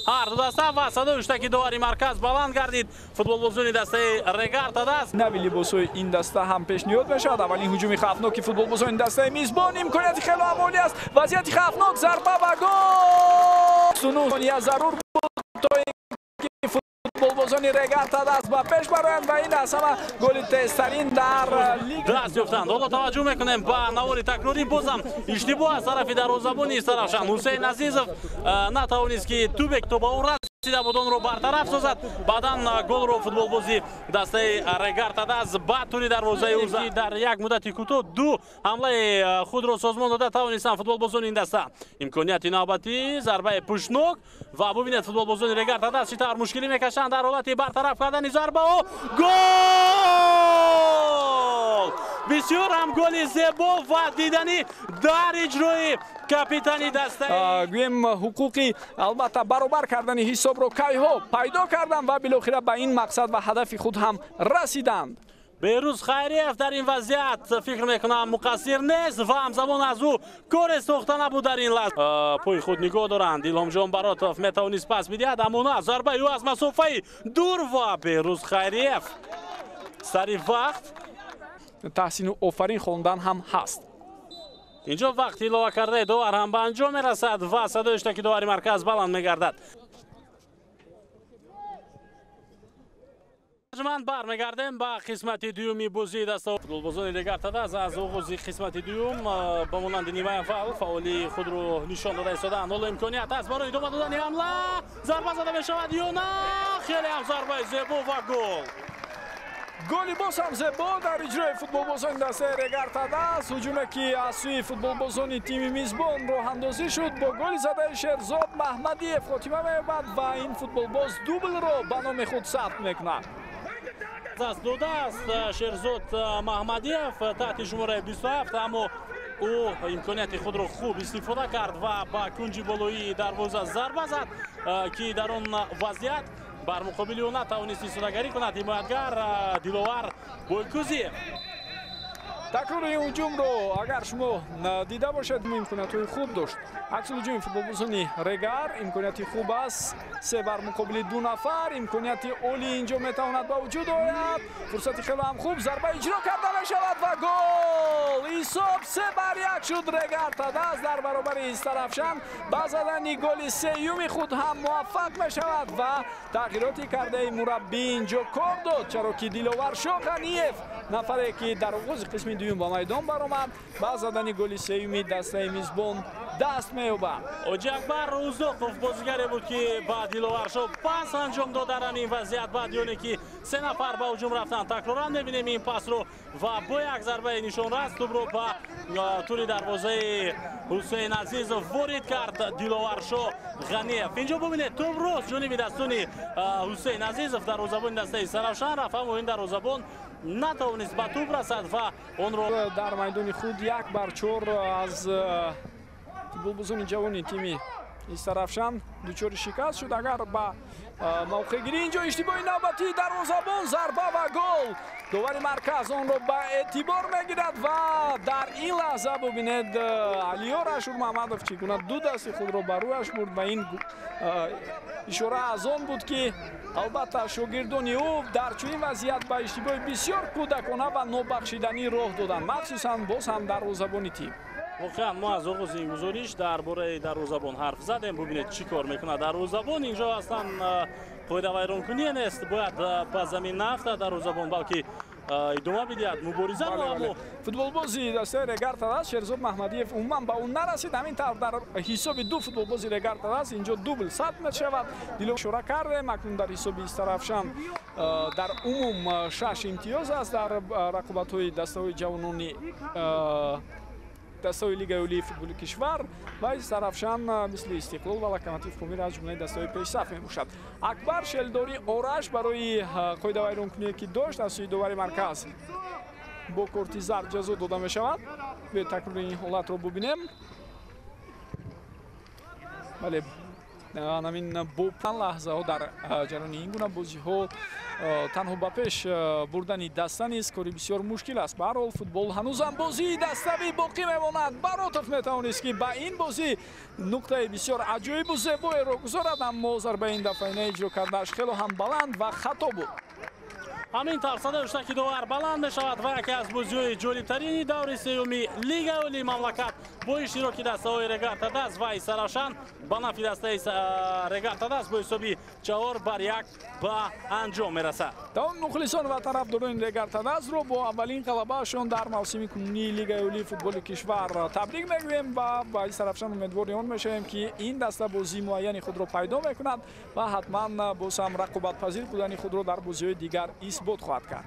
هر دو دسته و صدای اشتکی داوری مرکز بلند گردید. فوتبالبازی دسته رگارتا دست نوی لباسوی این دسته هم پیشنهاد میشد. اولین هجوم خطرناک فوتبالبازی دسته میزبان، امکانیت خیلی عمالی است، وضعیت خطرناک، ضربه و گل. سنوی ضرور بود تا اینکه فوتبالبازان رگارتا دست با پیش برایند و این است همه گل تیزترین در لیگ دست یافتند. حالا توجه میکنیم به نوار تکراری. بازم اشتباه از طرف دروازه‌بانی سرافشان حسین عزیزов نتوانست که توپک تو با او رسیده بود اون رو برطرف سازد. بعدا گل رو فوتبالبازی دسته رگارتا دست با توری دروازه او در یک مدت کوتاه دو حمله خود رو سازمان داده توانستند فوتبالبازان این دسته. امکانیت نوبتی ضربه پشنوک و ببینید فوتبالبازان رگارتا دست چطور مشکلی میکشند در حالت برطرف کردن ضربه و گل. بسیار هم گل زیبا و دیدنی در اجرای کاپیتانی دسته. گویم حقوقی البته برابر کردن حساب رو کایها پیدا کردن و بالاخره به این مقصد و هدف خود هم رسیدند. بهروز خیریف در این وضعیت فکر میکنم مقصر نیست و همزمان از او کار ساخته نبود در این لحظه. پای خود نگاه دارند. ایلهام جان براتوف میتوانست پس بدهد اما نه، ضربه او از مسافه دور و بهروز خیریف سری وقت تحسین و آفرین خوندن هم هست. اینجا وقتی ایلова کرده داور هم به انجام میرسد و صدای اشتکی داوری مرکز بلند میگردد. من برمیگردیم به قسمت دومی بازی دسته فوتبالبازان رگارتا دست. از آغاز قسمت دوم به مانند نیمه اول فعالی خود رو نشان داده ایستادند. حالا امکانیت است برای ادامه دادن حمله. ضربه زده میشود یا نه؟ خیلی هم ضربه زیبا و گل. گلی باز هم زیبا در اجرای فوتبالبازان دسته رگارتا دست. هجومی که از سوی فوتبالبازان تیم میزبان راه اندازی شد با گل زده شیرزاد محمدیف خاتمه می‌یابد و این فوتبالباز دوبل را به نام خود ثبت میکند. از دو دست شیرزاد محمدیف تحت شماره 27 اما او امکانیت خود را خوب استفاده کرد و با کنج بالایی دروازه ضربه زد که در اون وضعیت بر مقابل او نتوانست ایستادگی کند. حمایتگر دلوار بویکوزی. تکرار این هجوم رو اگر شما دیده باشد امکانیت‌های خوب داشت. عکس هجوم فوتبالبازان رگار امکانیت خوب است. 3 بر مقابل 2 نفر امکانیت عالی اینجا میتواند به وجود آید. فرصت خیلی هم خوب، ضربه اجرا کرده میشود و گل. حساب 3 بر 1 شد. رگارتا دست در برابر استرافشان با زدن گل سوم خود هم موفق میشود و تغییراتی کرده مربی اینجا کار داد، چرا که دیلوار شوخانیف نفری که در آغاز قسم دوم با میدان برآمد با زدن گل سوم دسته میزبان دست می‌یابد. حاجی اکبر روزوقوف بازیگری بود که با دیلوار شو پاس انجام داد در این وضعیت. بعد یعنی که 3 نفر به هجوم رفتن. تکرارا می‌بینیم این پاس رو و با یک ضربه نشان راست توپ رو با توری دروازه حسین عزیزov وارد کرد دیلوار شو غنیف. اینجا ببینید توپ رو جانب دستان حسین عزیزov دروازه‌بان دسته سرافشان رفت اما این دروازه‌بان نتوانست به توپ رسد و اون رو در میدان خود 1 بر 4 از فوتبالبازان جوان تیم سرافشان دچار شکست شد. اگر با موقع گیری اینجا اشتباهی نوبتی دروازه‌بان ضربه و گل. داور مرکز اون رو به اعتبار میگیرد و در این لحظه ببینید علیار اشور محمدov چگونه دو دست خود رو بر رویش برد و این اشاره از آن بود که البته شاگردان او در چنین وضعیت به اشتباه بسیار کودکانه و نابخشیدنی راه دادند، مخصوصا باز هم دروازه‌بان تیم. واقعا ما از آغاز این گزارش درباره دروازه‌بان حرف زدیم. ببینید چی کار میکنه دروازه‌بان. اینجا اصلا قاعده ویرانکنی نیست، باید به زمین نفته دروازه‌بان بلکه ادامه بدهد مبارزه رو. فوتبالبازی دسته رگارتا دست شیرزاد محمدیف عموما با اون نرسید. همین طور در حساب دو فوتبالبازی رگارتا دست اینجا دوبل ثبت میشود. دیلو شورا کرده مکنون در حساب استرافشان در عموم 6 امتیاز است در رقابت‌های دسته‌های جوانان دسته‌های لیگ اولی فوتبال کشور و استرافشان مثل استقلال و لوکوموتیو کومیر از جمله دسته‌های پیشرفت میباشد. اکبر شلداری آرش برای قاعده ویرانکنی که داشت از سوی داور مرکز با کارت زرد جزا داده میشود. به تکرار این حالت رو ببینیم. بله همین با 5 لحظه ها در جریان این گونه بازی ها танҳо ба пеш бурдани даста низ кори бисёр мушкил аст. Ба ҳар ҳол футбол ҳанӯзам бозии даставӣ боқӣ мемонад. Баротов метавонист ки ба ин бозӣ нуқтаи бисёр аҷоибу зебоеро гузорад, аммо зарбаи ин дафъаина иҷро кардааш хело ҳам баланд ва хато буд. ҳамин тавсада уштаки довар баланд мешавад ва яке аз бозиҳои ҷолибтарини даври сеюми лигаи олии мамлакат бо иштироки дастаҳои Регарта Даст ва Иса Равшан ба нафи дастаи Регарта Даст бо ҳисоби 4-1 ба анҷом мерасад. Тамоми мухлисон ва тарафдорони Регарта Дастро бо аввалин ғалабаашон дар мавсими кунунии лигаи олии футболи кишвар табрик мегӯем ва ба Иса Равшан умедвори он мешавем ки ин даста бозии муайяни худро пайдо мекунад ва ҳатман боз ҳам рақобатпазир будани худро дар бозиҳои дигар исбот хоҳад кард.